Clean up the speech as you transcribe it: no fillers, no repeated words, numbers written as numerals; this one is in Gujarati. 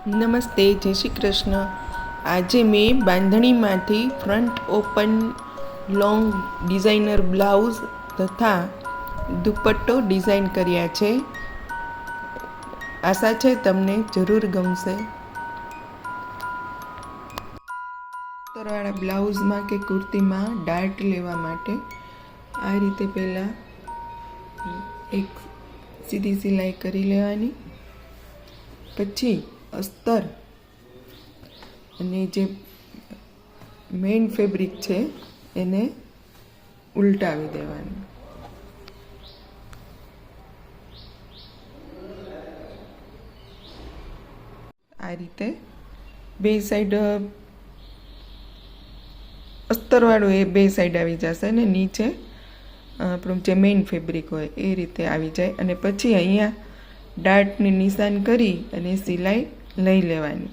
નમસ્તે, જય શ્રી કૃષ્ણ. આજે મેં બાંધણીમાંથી front open long designer blouse તથા દુપટ્ટો ડિઝાઇન કર્યા છે. આશા છે તમને જરૂર ગમશે. અસ્તરવાળા બ્લાઉઝમાં કે કુર્તીમાં ડાર્ટ લેવા માટે આ રીતે પહેલાં એક સીધી સિલાઈ કરી લેવાની, પછી અસ્તર અને જે મેઇન ફેબ્રિક છે એને ઉલટાવી દેવાનું. આ રીતે બે સાઈડ અસ્તરવાળું એ બે સાઈડ આવી જશે ને નીચે આપણું જે મેઇન ફેબ્રિક હોય એ રીતે આવી જાય. અને પછી અહીંયા ડાર્ટની નિશાન કરી અને સિલાઈ લઈ લેવાની.